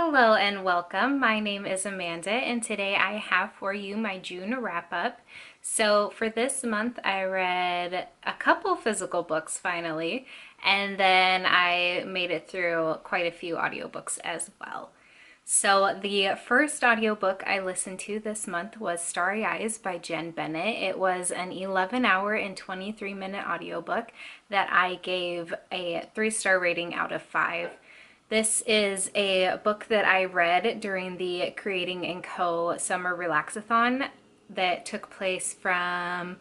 Hello and welcome. My name is Amanda, and today I have for you my June wrap up. So, for this month, I read a couple physical books finally, and then I made it through quite a few audiobooks as well. So, the first audiobook I listened to this month was Starry Eyes by Jen Bennett. It was an 11-hour and 23-minute audiobook that I gave a 3-star rating out of 5. This is a book that I read during the Creating & Co. Summer Relaxathon that took place from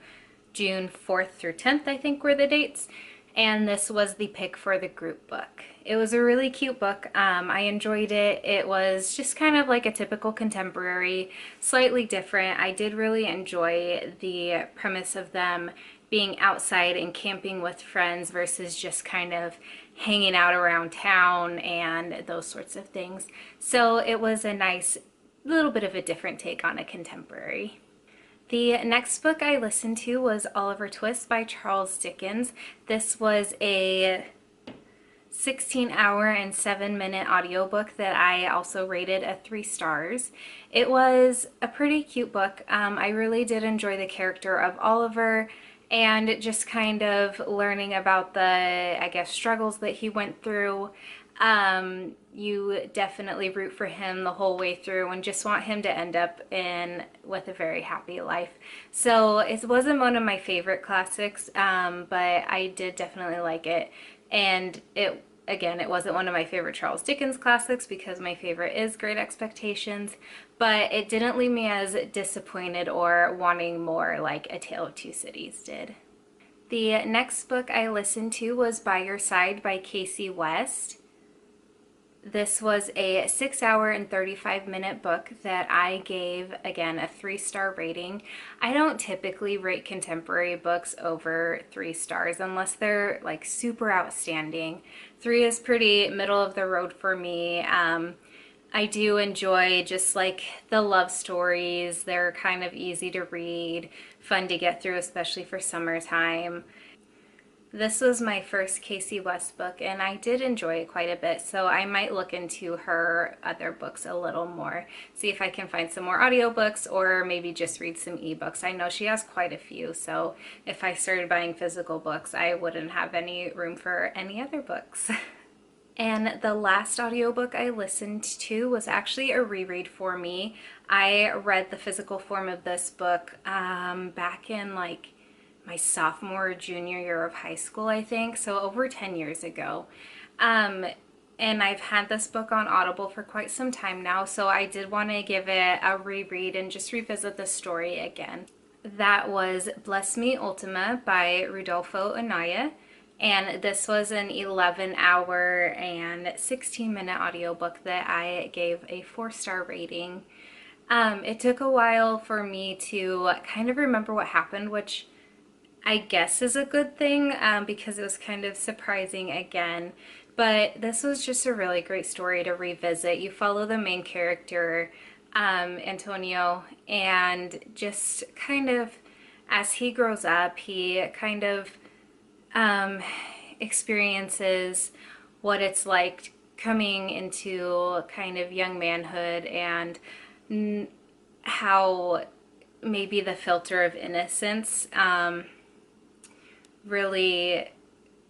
June 4th through 10th, I think were the dates. And this was the pick for the group book. It was a really cute book. I enjoyed it. It was just kind of like a typical contemporary, slightly different. I did really enjoy the premise of them being outside and camping with friends versus just kind of hanging out around town and those sorts of things. So it was a nice little bit of a different take on a contemporary. The next book I listened to was Oliver Twist by Charles Dickens. This was a 16-hour and 7-minute audiobook that I also rated a 3 stars. It was a pretty cute book. I really did enjoy the character of Oliver and just kind of learning about the, I guess, struggles that he went through. You definitely root for him the whole way through and just want him to end up with a very happy life. So it wasn't one of my favorite classics, but I did definitely like it. And it wasn't one of my favorite Charles Dickens classics because my favorite is Great Expectations, but it didn't leave me as disappointed or wanting more like A Tale of Two Cities did. The next book I listened to was By Your Side by Casey West. This was a 6-hour and 35-minute book that I gave, again, a 3-star rating. I don't typically rate contemporary books over 3 stars unless they're like super outstanding. 3 is pretty middle of the road for me. I do enjoy just like the love stories. They're kind of easy to read, fun to get through, especially for summertime. This was my first Casey West book, and I did enjoy it quite a bit, so I might look into her other books a little more, see if I can find some more audiobooks or maybe just read some ebooks. I know she has quite a few, so if I started buying physical books, I wouldn't have any room for any other books. And the last audiobook I listened to was actually a reread for me. I read the physical form of this book back in like my sophomore or junior year of high school, I think, so over 10 years ago. And I've had this book on Audible for quite some time now, so I did want to give it a reread and just revisit the story again. That was Bless Me Ultima by Rudolfo Anaya, and this was an 11-hour and 16-minute audiobook that I gave a 4-star rating. It took a while for me to kind of remember what happened, which I guess is a good thing because it was kind of surprising again. But this was just a really great story to revisit. You follow the main character, Antonio, and just kind of as he grows up, he kind of experiences what it's like coming into kind of young manhood and how maybe the filter of innocence really,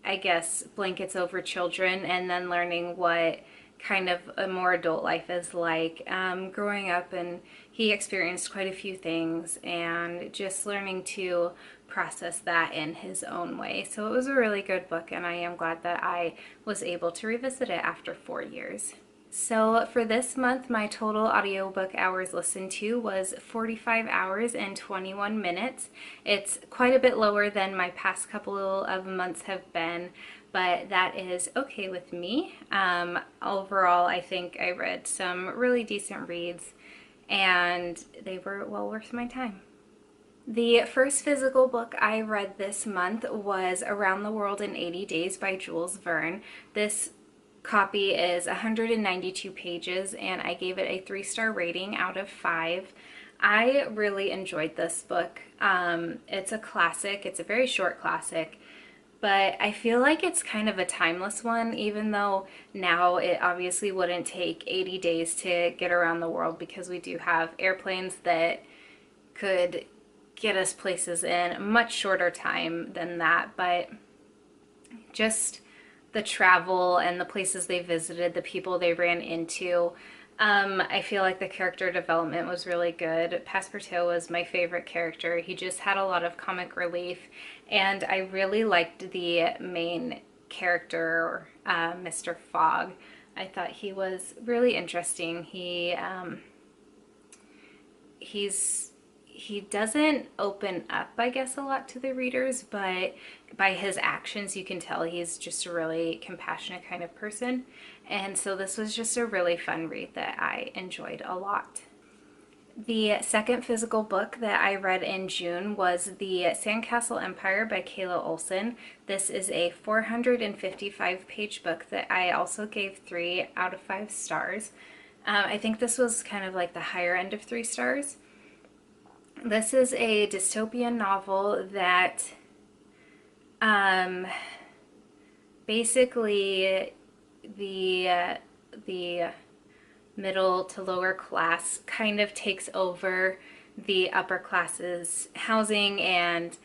I guess, blankets over children, and then learning what kind of a more adult life is like growing up. And he experienced quite a few things and just learning to process that in his own way. So it was a really good book, and I am glad that I was able to revisit it after 4 years. So for this month, my total audiobook hours listened to was 45 hours and 21 minutes. It's quite a bit lower than my past couple of months have been, but that is okay with me. Overall, I think I read some really decent reads, and they were well worth my time. The first physical book I read this month was Around the World in 80 Days by Jules Verne. This copy is 192 pages, and I gave it a 3-star rating out of 5. I really enjoyed this book. It's a classic. It's a very short classic, but I feel like it's kind of a timeless one, even though now it obviously wouldn't take 80 days to get around the world because we do have airplanes that could get us places in a much shorter time than that. But just the travel and the places they visited, the people they ran into. I feel like the character development was really good. Passepartout was my favorite character. He just had a lot of comic relief, and I really liked the main character, Mr. Fogg. I thought he was really interesting. He doesn't open up, I guess, a lot to the readers, but by his actions, you can tell he's just a really compassionate kind of person. And so this was just a really fun read that I enjoyed a lot. The second physical book that I read in June was The Sandcastle Empire by Kayla Olson. This is a 455-page book that I also gave 3 out of 5 stars. I think this was kind of like the higher end of 3 stars. This is a dystopian novel that basically the middle to lower class kind of takes over the upper classes housing and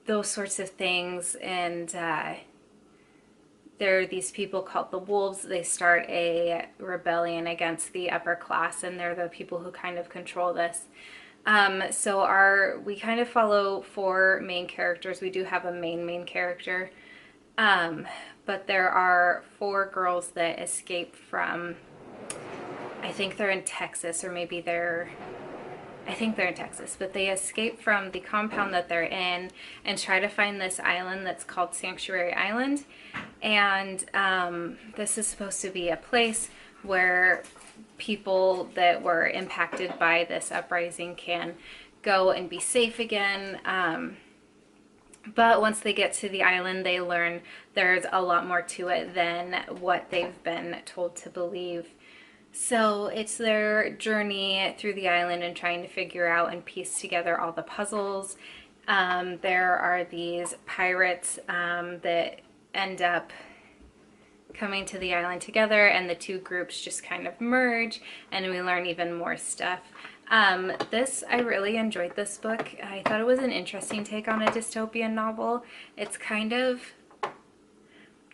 those sorts of things. And there are these people called the Wolves. They start a rebellion against the upper class, and they're the people who kind of control this. So we kind of follow 4 main characters. We do have a main character, but there are 4 girls that escape from, I think they're in Texas, or maybe I think they're in Texas, but they escape from the compound that they're in and try to find this island that's called Sanctuary Island. And this is supposed to be a place where people that were impacted by this uprising can go and be safe again. But once they get to the island, they learn there's a lot more to it than what they've been told to believe. So it's their journey through the island and trying to figure out and piece together all the puzzles. There are these pirates that end up coming to the island together, and the 2 groups just kind of merge, and we learn even more stuff. I really enjoyed this book. I thought it was an interesting take on a dystopian novel. It's kind of,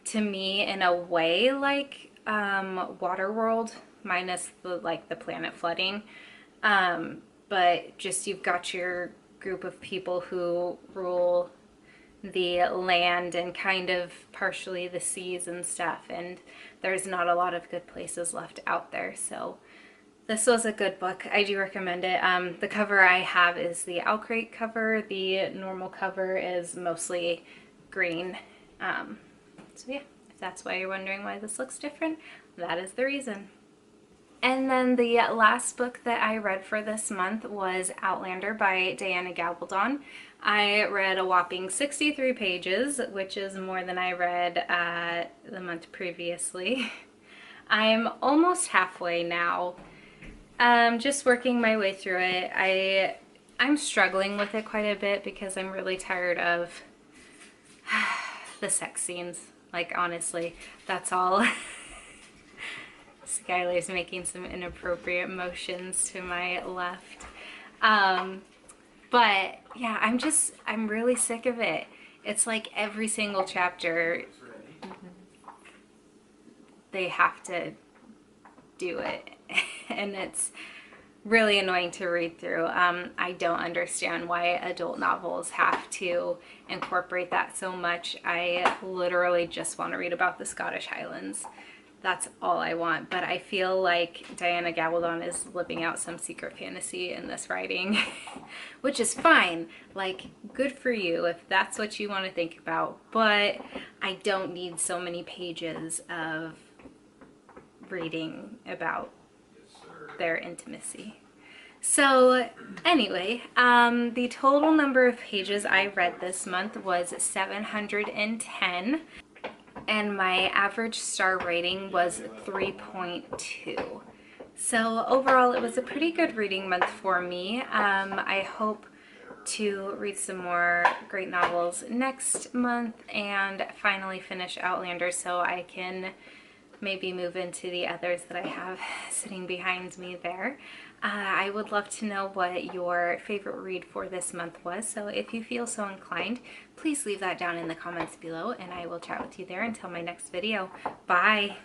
to me, in a way, like Waterworld, minus the planet flooding. But just you've got your group of people who rule the land and kind of partially the seas and stuff, and there's not a lot of good places left out there. So this was a good book. I do recommend it. The cover I have is the Owlcrate cover. The normal cover is mostly green. So yeah, if that's why you're wondering why this looks different, that is the reason. And then the last book that I read for this month was Outlander by Diana Gabaldon. I read a whopping 63 pages, which is more than I read the month previously. I'm almost halfway now. Just working my way through it. I'm struggling with it quite a bit because I'm really tired of the sex scenes. Like, honestly, that's all. Skylar's making some inappropriate motions to my left. But yeah, I'm really sick of it. It's like every single chapter they have to do it. And it's really annoying to read through. I don't understand why adult novels have to incorporate that so much. I literally just want to read about the Scottish Highlands. That's all I want. But I feel like Diana Gabaldon is living out some secret fantasy in this writing, which is fine. Like, good for you if that's what you want to think about. But I don't need so many pages of reading about their intimacy. So anyway, the total number of pages I read this month was 710, and my average star rating was 3.2. So overall, it was a pretty good reading month for me. I hope to read some more great novels next month and finally finish Outlander so I can maybe move into the others that I have sitting behind me there. I would love to know what your favorite read for this month was, so if you feel so inclined, please leave that down in the comments below and I will chat with you there until my next video. Bye!